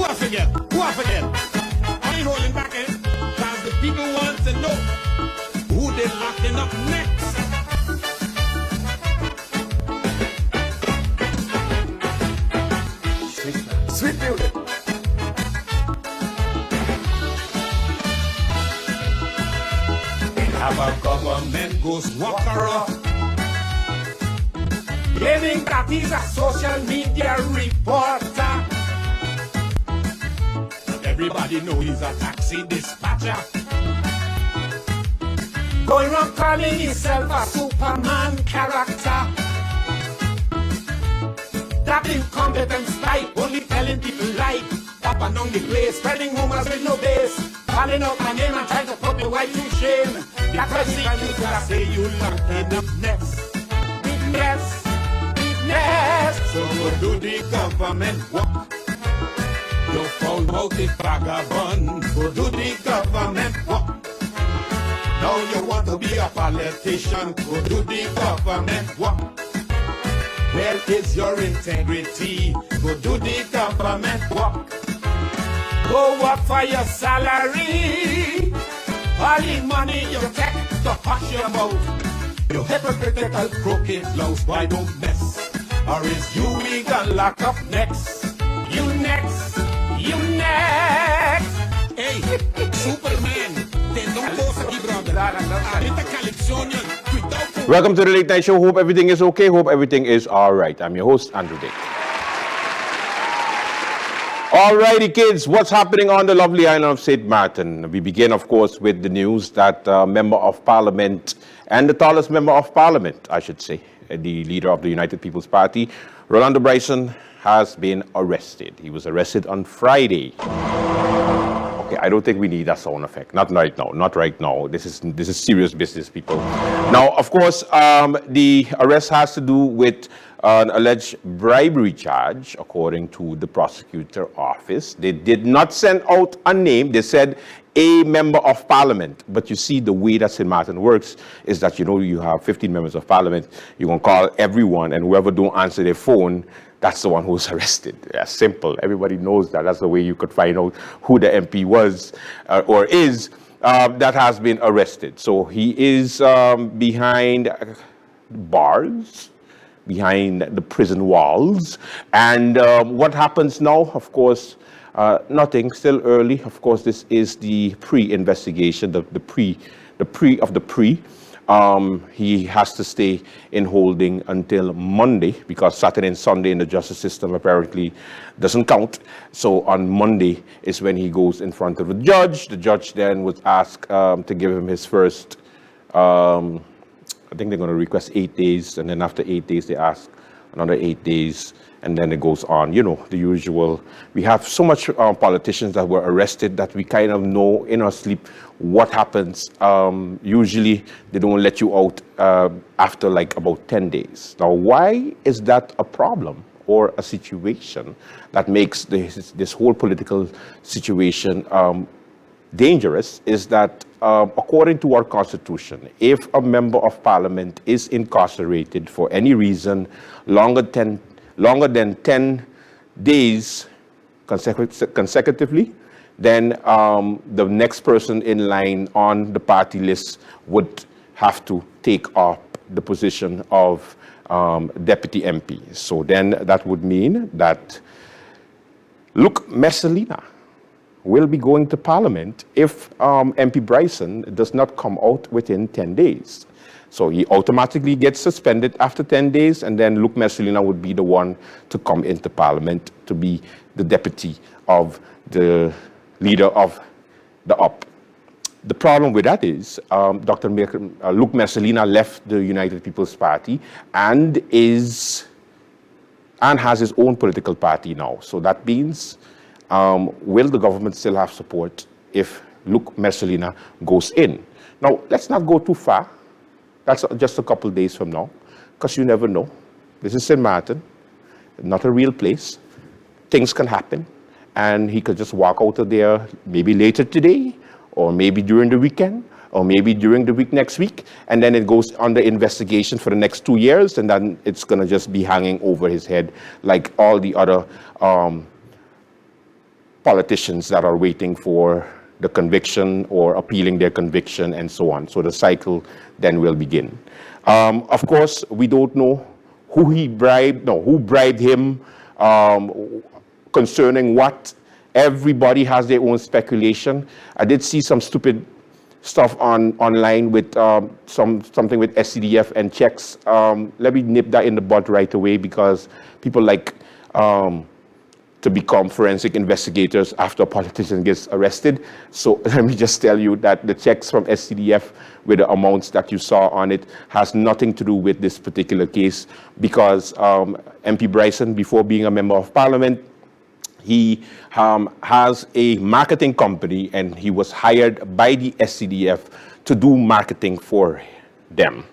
Who I forget? I ain't holding back, because the people want to know who they locking up next. Sweet music. Have a government goes walker off, claiming that he's a social media reporter. But everybody know he's a taxi dispatcher, going around calling himself a Superman character. That incompetent spy, only telling people lie, up and down the place, spreading rumors with no base, calling out my name and trying to put me wife to shame. Because you could say you locking up next. Business. So go do the government work. You foul mouthy vagabond. Go do the government work. Now you want to be a politician. Go do the government work. Where is your integrity? Go do the government work. Go work for your salary. All the money you take to hush your mouth. You hypocritical crooked blouse, why don't mess? Or is you we gonna lock up next? You next. Hey, Superman, te don't go aquí, brother. Ahorita Calypsonian, cuidado. Welcome to the Late Night Show. Hope everything is okay. Hope everything is all right. I'm your host, Andrew Dick. Alrighty, kids, what's happening on the lovely island of St. Martin? We begin, of course, with the news that Member of Parliament, and the tallest Member of Parliament, I should say, the leader of the United People's Party, Rolando Brison, has been arrested. He was arrested on Friday. Okay, I don't think we need that sound effect. Not right now. This is serious business, people. Now, of course, the arrest has to do with an alleged bribery charge, according to the prosecutor office. They did not send out a name. They said a member of parliament. But you see, the way that St. Martin works is that, you have 15 members of parliament. You're going to call everyone, and whoever don't answer their phone, that's the one who's arrested. That's simple. Everybody knows that. That's the way you could find out who the MP was or is that has been arrested. So he is behind bars, behind the prison walls. And what happens now? Of course, nothing, still early. Of course, this is the pre-investigation, the pre of the pre. He has to stay in holding until Monday, because Saturday and Sunday in the justice system apparently doesn't count. So on Monday is when he goes in front of the judge. The judge then was asked to give him his first, I think they're going to request 8 days, and then after 8 days they ask another 8 days, and then it goes on, the usual. We have so much politicians that were arrested that we kind of know in our sleep what happens. Usually they don't let you out after like about 10 days. Now, why is that a problem or a situation that makes this whole political situation dangerous? Is that according to our constitution, if a member of parliament is incarcerated for any reason longer than 10 days consecutively, then the next person in line on the party list would have to take up the position of deputy MP. So then that would mean that Luke Messalina will be going to Parliament if MP Brison does not come out within 10 days. So he automatically gets suspended after 10 days, and then Luke Messalina would be the one to come into Parliament to be the deputy of the leader of the UP. The problem with that is Luke Messalina left the United People's Party and has his own political party now. So that means, will the government still have support if Luke Messalina goes in? Now, let's not go too far. That's just a couple days from now, because you never know. This is St. Martin, not a real place. Things can happen, and he could just walk out of there maybe later today, or maybe during the weekend, or maybe during the week next week, and then it goes under investigation for the next 2 years, and then it's going to just be hanging over his head like all the other politicians that are waiting for the conviction or appealing their conviction and so on. So the cycle then will begin. Of course, we don't know who bribed him, concerning what. Everybody has their own speculation. I did see some stupid stuff online with something with SCDF and checks. Let me nip that in the bud right away, because people like to become forensic investigators after a politician gets arrested. So let me just tell you that the checks from SCDF with the amounts that you saw on it has nothing to do with this particular case, because MP Brison, before being a member of parliament, he has a marketing company, and he was hired by the SCDF to do marketing for them.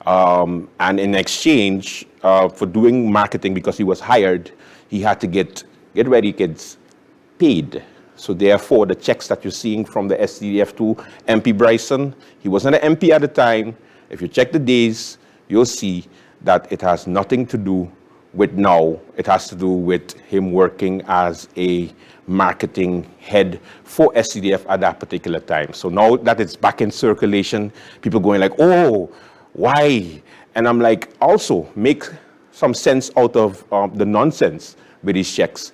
And in exchange for doing marketing, because he was hired, he had to get ready, kids, paid. So therefore, the checks that you're seeing from the SCDF to MP Brison, he wasn't an MP at the time. If you check the days, you'll see that it has nothing to do with now. It has to do with him working as a marketing head for SCDF at that particular time. So now that it's back in circulation, people going like, oh, why? And I'm like, also make some sense out of the nonsense with these checks.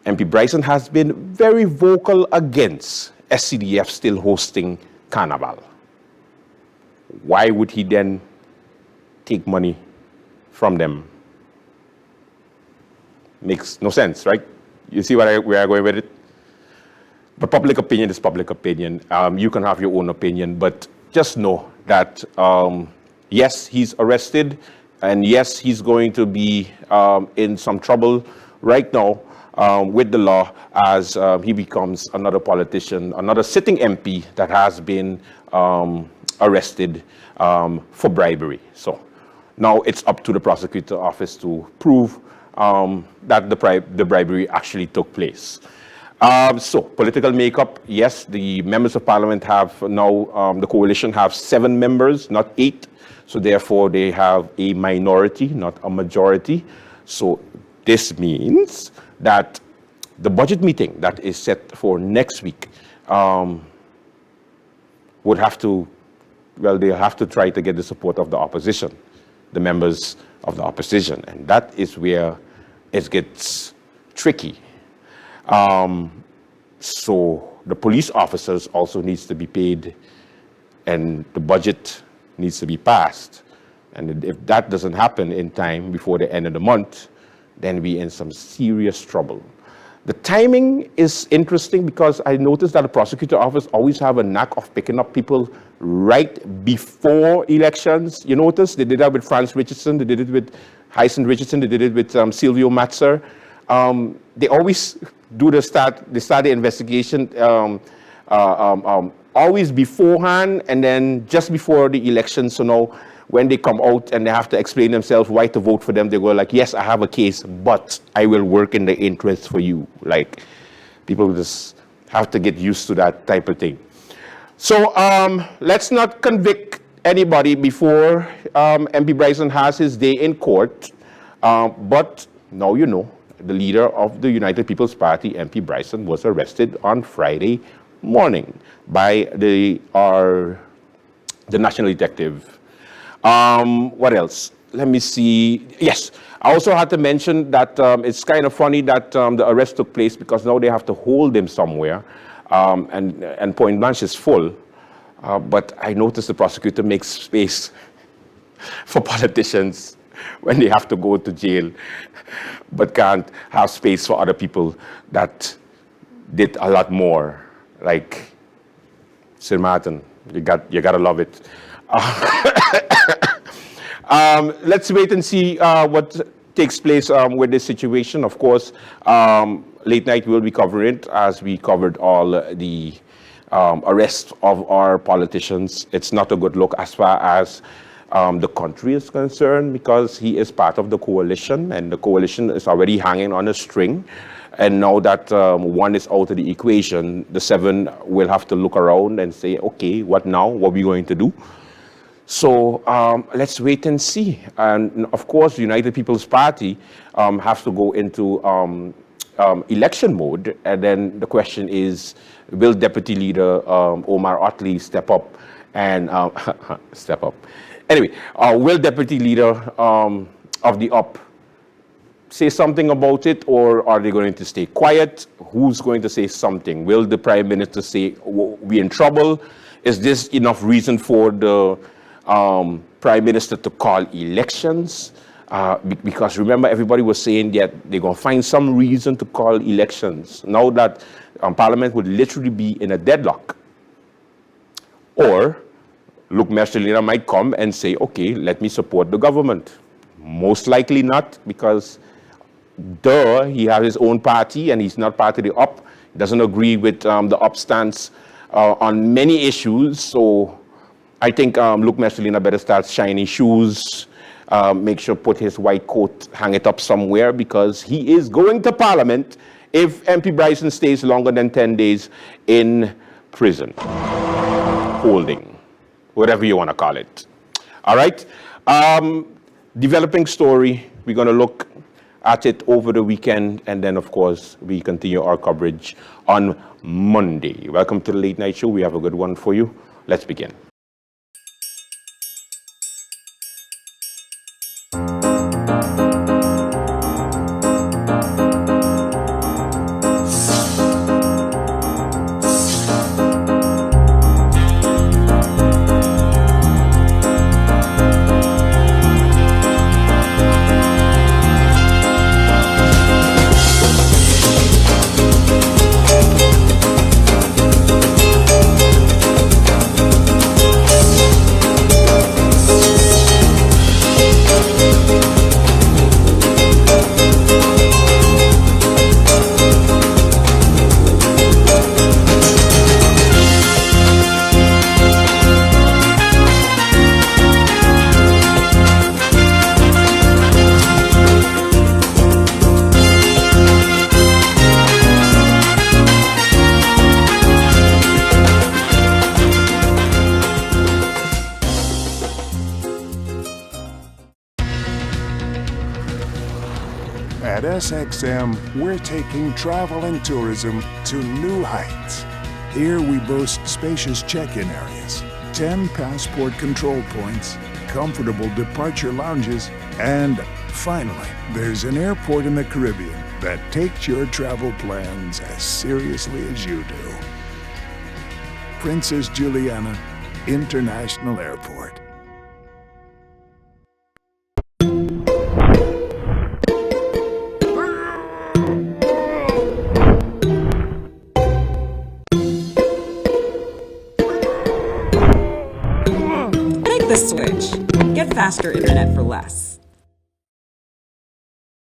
MP Brison has been very vocal against SCDF still hosting Carnival. Why would he then take money from them? Makes no sense, right? You see where I'm going with it? But public opinion is public opinion. You can have your own opinion, but just know that, yes, he's arrested, and yes, he's going to be in some trouble right now with the law as he becomes another politician, another sitting MP that has been arrested for bribery. So now it's up to the prosecutor office to prove that the bribery actually took place. So political makeup, yes, the members of parliament have now, the coalition have 7 members, not 8. So therefore they have a minority, not a majority. So this means that the budget meeting that is set for next week would have to, well, they'll have to try to get the support of the opposition, the members of the opposition. And that is where it gets tricky. So the police officers also needs to be paid, and the budget needs to be passed. And if that doesn't happen in time before the end of the month, then we're in some serious trouble. The timing is interesting because I noticed that the prosecutor office always have a knack of picking up people right before elections. You notice they did that with Franz Richardson, they did it with Hyacinth Richardson, they did it with Silvio Matzer. They always do they start the investigation always beforehand and then just before the election. So now when they come out and they have to explain themselves why to vote for them, they go like, yes, I have a case, but I will work in the interest for you. Like, people just have to get used to that type of thing. So let's not convict anybody before MP Brison has his day in court. But now you know, the leader of the United People's Party, MP Brison, was arrested on Friday morning by the national detective. What else? Let me see. Yes, I also had to mention that it's kind of funny that the arrest took place because now they have to hold him somewhere, and Point Blanche is full. But I noticed the prosecutor makes space for politicians when they have to go to jail, but can't have space for other people that did a lot more. Like Sir Martin, you gotta love it. Let's wait and see what takes place with this situation. Of course, late night will be covering it as we covered all the arrests of our politicians. It's not a good look as far as the country is concerned because he is part of the coalition and the coalition is already hanging on a string. And now that one is out of the equation, the 7 will have to look around and say, okay, what now? What are we going to do? So let's wait and see. And of course, the United People's Party has to go into election mode, and then the question is, will Deputy Leader Omar Otley step up and step up? Anyway, will Deputy Leader of the UP say something about it, or are they going to stay quiet? Who's going to say something? Will the Prime Minister say, we're in trouble? Is this enough reason for the Prime Minister to call elections? Because remember, everybody was saying that they're going to find some reason to call elections. Now that Parliament would literally be in a deadlock. Or Luke Mestelina might come and say, okay, let me support the government. Most likely not, because he has his own party and he's not part of the UP. He doesn't agree with the UP stance on many issues. So I think Luke Mestelina better start shining shoes, make sure put his white coat, hang it up somewhere, because he is going to Parliament if MP Brison stays longer than 10 days in prison, holding, whatever you want to call it. All right. Developing story. We're going to look at it over the weekend, and then, of course, we continue our coverage on Monday. Welcome to the Late Night Show. We have a good one for you. Let's begin. At SXM, we're taking travel and tourism to new heights. Here we boast spacious check-in areas, 10 passport control points, comfortable departure lounges, and finally, there's an airport in the Caribbean that takes your travel plans as seriously as you do. Princess Juliana International Airport. The switch. Get faster internet for less.